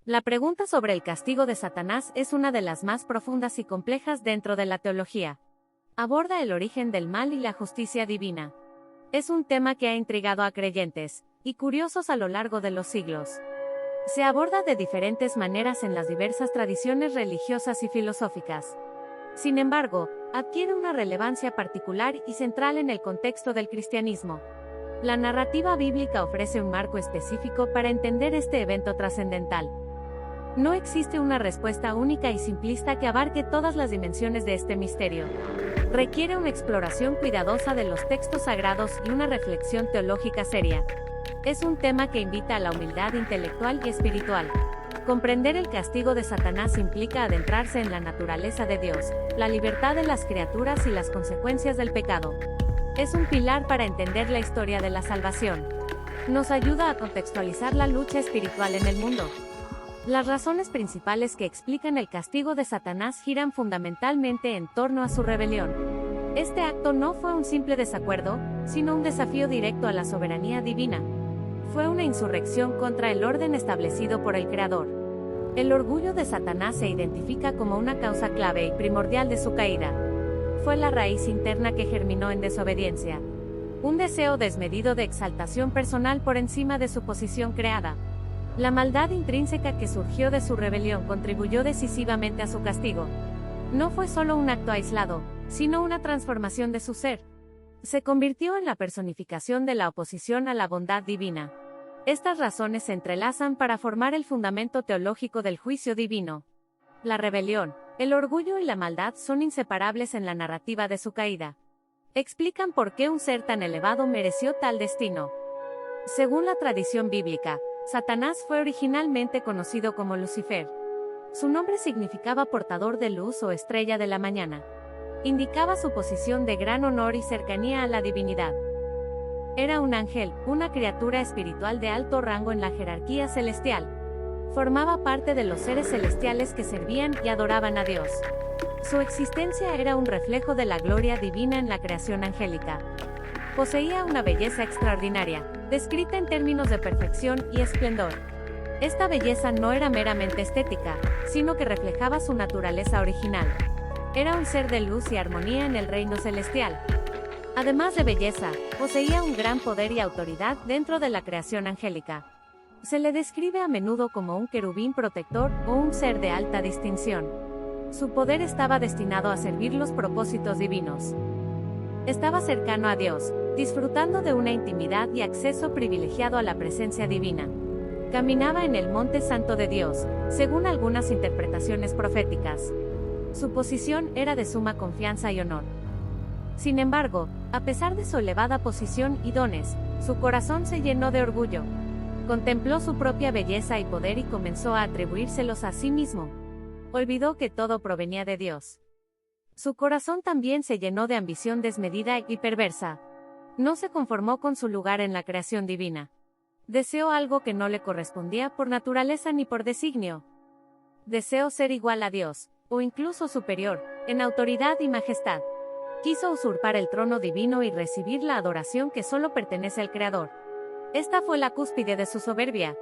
La pregunta sobre el castigo de Satanás es una de las más profundas y complejas dentro de la teología. Aborda el origen del mal y la justicia divina. Es un tema que ha intrigado a creyentes y curiosos a lo largo de los siglos. Se aborda de diferentes maneras en las diversas tradiciones religiosas y filosóficas. Sin embargo, adquiere una relevancia particular y central en el contexto del cristianismo. La narrativa bíblica ofrece un marco específico para entender este evento trascendental. No existe una respuesta única y simplista que abarque todas las dimensiones de este misterio. Requiere una exploración cuidadosa de los textos sagrados y una reflexión teológica seria. Es un tema que invita a la humildad intelectual y espiritual. Comprender el castigo de Satanás implica adentrarse en la naturaleza de Dios, la libertad de las criaturas y las consecuencias del pecado. Es un pilar para entender la historia de la salvación. Nos ayuda a contextualizar la lucha espiritual en el mundo. Las razones principales que explican el castigo de Satanás giran fundamentalmente en torno a su rebelión. Este acto no fue un simple desacuerdo, sino un desafío directo a la soberanía divina. Fue una insurrección contra el orden establecido por el Creador. El orgullo de Satanás se identifica como una causa clave y primordial de su caída. Fue la raíz interna que germinó en desobediencia. Un deseo desmedido de exaltación personal por encima de su posición creada. La maldad intrínseca que surgió de su rebelión contribuyó decisivamente a su castigo. No fue solo un acto aislado, sino una transformación de su ser. Se convirtió en la personificación de la oposición a la bondad divina. Estas razones se entrelazan para formar el fundamento teológico del juicio divino. La rebelión, el orgullo y la maldad son inseparables en la narrativa de su caída. Explican por qué un ser tan elevado mereció tal destino. Según la tradición bíblica, Satanás fue originalmente conocido como Lucifer. Su nombre significaba portador de luz o estrella de la mañana. Indicaba su posición de gran honor y cercanía a la divinidad. Era un ángel, una criatura espiritual de alto rango en la jerarquía celestial. Formaba parte de los seres celestiales que servían y adoraban a Dios. Su existencia era un reflejo de la gloria divina en la creación angélica. Poseía una belleza extraordinaria, descrita en términos de perfección y esplendor. Esta belleza no era meramente estética, sino que reflejaba su naturaleza original. Era un ser de luz y armonía en el reino celestial. Además de belleza, poseía un gran poder y autoridad dentro de la creación angélica. Se le describe a menudo como un querubín protector o un ser de alta distinción. Su poder estaba destinado a servir los propósitos divinos. Estaba cercano a Dios, disfrutando de una intimidad y acceso privilegiado a la presencia divina. Caminaba en el monte santo de Dios, según algunas interpretaciones proféticas. Su posición era de suma confianza y honor. Sin embargo, a pesar de su elevada posición y dones, su corazón se llenó de orgullo. Contempló su propia belleza y poder y comenzó a atribuírselos a sí mismo. Olvidó que todo provenía de Dios. Su corazón también se llenó de ambición desmedida y perversa. No se conformó con su lugar en la creación divina. Deseó algo que no le correspondía por naturaleza ni por designio. Deseó ser igual a Dios, o incluso superior, en autoridad y majestad. Quiso usurpar el trono divino y recibir la adoración que solo pertenece al Creador. Esta fue la cúspide de su soberbia.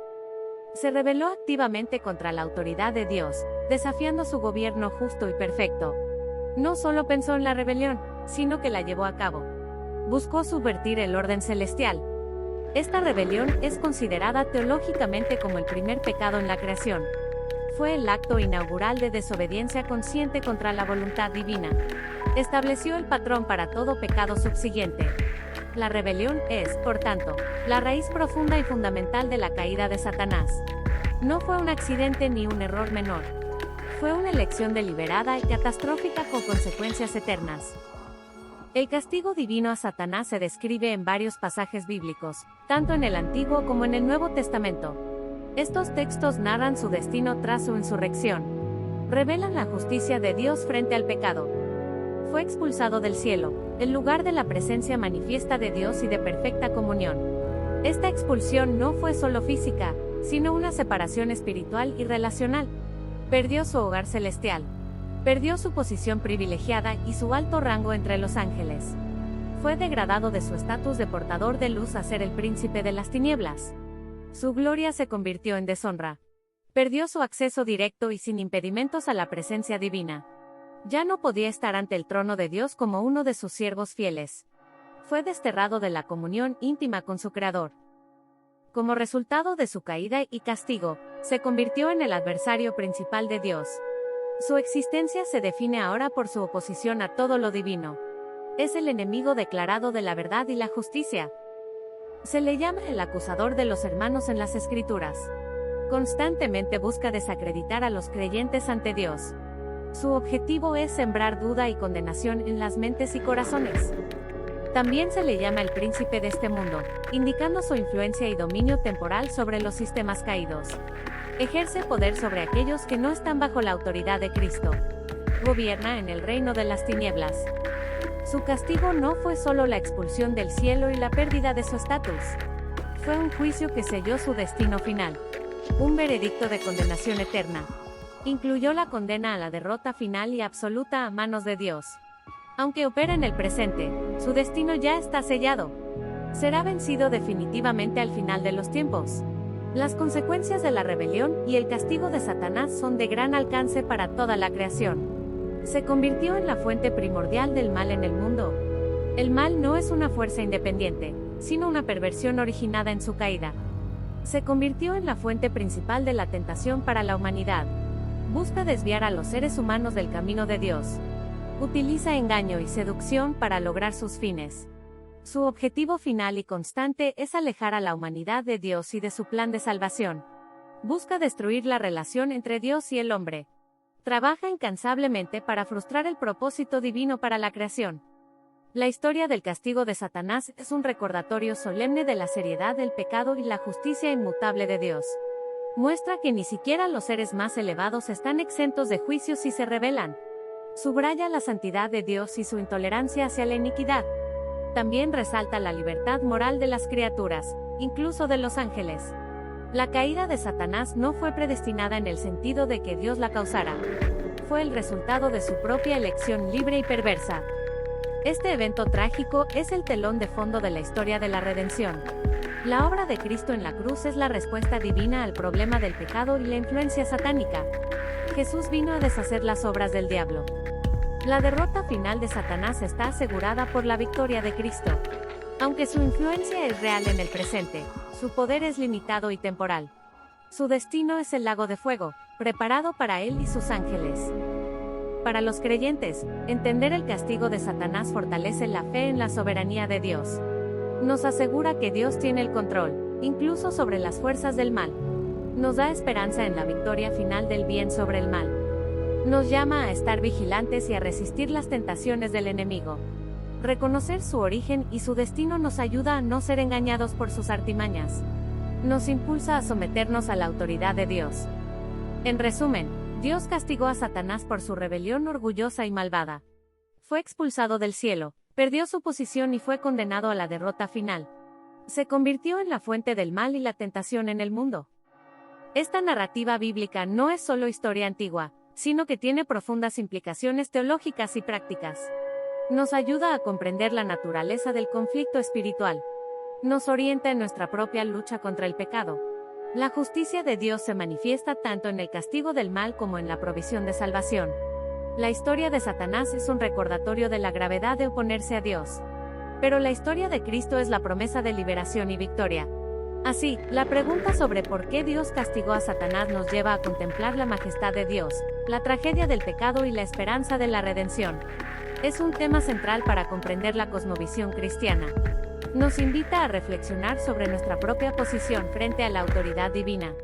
Se rebeló activamente contra la autoridad de Dios, desafiando su gobierno justo y perfecto. No solo pensó en la rebelión, sino que la llevó a cabo. Buscó subvertir el orden celestial. Esta rebelión es considerada teológicamente como el primer pecado en la creación. Fue el acto inaugural de desobediencia consciente contra la voluntad divina. Estableció el patrón para todo pecado subsiguiente. La rebelión es, por tanto, la raíz profunda y fundamental de la caída de Satanás. No fue un accidente ni un error menor. Fue una elección deliberada y catastrófica con consecuencias eternas. El castigo divino a Satanás se describe en varios pasajes bíblicos, tanto en el Antiguo como en el Nuevo Testamento. Estos textos narran su destino tras su insurrección. Revelan la justicia de Dios frente al pecado. Fue expulsado del cielo, el lugar de la presencia manifiesta de Dios y de perfecta comunión. Esta expulsión no fue solo física, sino una separación espiritual y relacional. Perdió su hogar celestial. Perdió su posición privilegiada y su alto rango entre los ángeles. Fue degradado de su estatus de portador de luz a ser el príncipe de las tinieblas. Su gloria se convirtió en deshonra. Perdió su acceso directo y sin impedimentos a la presencia divina. Ya no podía estar ante el trono de Dios como uno de sus siervos fieles. Fue desterrado de la comunión íntima con su Creador. Como resultado de su caída y castigo, se convirtió en el adversario principal de Dios. Su existencia se define ahora por su oposición a todo lo divino. Es el enemigo declarado de la verdad y la justicia. Se le llama el acusador de los hermanos en las Escrituras. Constantemente busca desacreditar a los creyentes ante Dios. Su objetivo es sembrar duda y condenación en las mentes y corazones. También se le llama el príncipe de este mundo, indicando su influencia y dominio temporal sobre los sistemas caídos. Ejerce poder sobre aquellos que no están bajo la autoridad de Cristo. Gobierna en el reino de las tinieblas. Su castigo no fue solo la expulsión del cielo y la pérdida de su estatus. Fue un juicio que selló su destino final. Un veredicto de condenación eterna. Incluyó la condena a la derrota final y absoluta a manos de Dios. Aunque opera en el presente, su destino ya está sellado. Será vencido definitivamente al final de los tiempos. Las consecuencias de la rebelión y el castigo de Satanás son de gran alcance para toda la creación. Se convirtió en la fuente primordial del mal en el mundo. El mal no es una fuerza independiente, sino una perversión originada en su caída. Se convirtió en la fuente principal de la tentación para la humanidad. Busca desviar a los seres humanos del camino de Dios. Utiliza engaño y seducción para lograr sus fines. Su objetivo final y constante es alejar a la humanidad de Dios y de su plan de salvación. Busca destruir la relación entre Dios y el hombre. Trabaja incansablemente para frustrar el propósito divino para la creación. La historia del castigo de Satanás es un recordatorio solemne de la seriedad del pecado y la justicia inmutable de Dios. Muestra que ni siquiera los seres más elevados están exentos de juicios si se rebelan. Subraya la santidad de Dios y su intolerancia hacia la iniquidad. También resalta la libertad moral de las criaturas, incluso de los ángeles. La caída de Satanás no fue predestinada en el sentido de que Dios la causara. Fue el resultado de su propia elección libre y perversa. Este evento trágico es el telón de fondo de la historia de la redención. La obra de Cristo en la cruz es la respuesta divina al problema del pecado y la influencia satánica. Jesús vino a deshacer las obras del diablo. La derrota final de Satanás está asegurada por la victoria de Cristo. Aunque su influencia es real en el presente, su poder es limitado y temporal. Su destino es el lago de fuego, preparado para él y sus ángeles. Para los creyentes, entender el castigo de Satanás fortalece la fe en la soberanía de Dios. Nos asegura que Dios tiene el control, incluso sobre las fuerzas del mal. Nos da esperanza en la victoria final del bien sobre el mal. Nos llama a estar vigilantes y a resistir las tentaciones del enemigo. Reconocer su origen y su destino nos ayuda a no ser engañados por sus artimañas. Nos impulsa a someternos a la autoridad de Dios. En resumen, Dios castigó a Satanás por su rebelión orgullosa y malvada. Fue expulsado del cielo, perdió su posición y fue condenado a la derrota final. Se convirtió en la fuente del mal y la tentación en el mundo. Esta narrativa bíblica no es solo historia antigua, sino que tiene profundas implicaciones teológicas y prácticas. Nos ayuda a comprender la naturaleza del conflicto espiritual. Nos orienta en nuestra propia lucha contra el pecado. La justicia de Dios se manifiesta tanto en el castigo del mal como en la provisión de salvación. La historia de Satanás es un recordatorio de la gravedad de oponerse a Dios. Pero la historia de Cristo es la promesa de liberación y victoria. Así, la pregunta sobre por qué Dios castigó a Satanás nos lleva a contemplar la majestad de Dios, la tragedia del pecado y la esperanza de la redención. Es un tema central para comprender la cosmovisión cristiana. Nos invita a reflexionar sobre nuestra propia posición frente a la autoridad divina.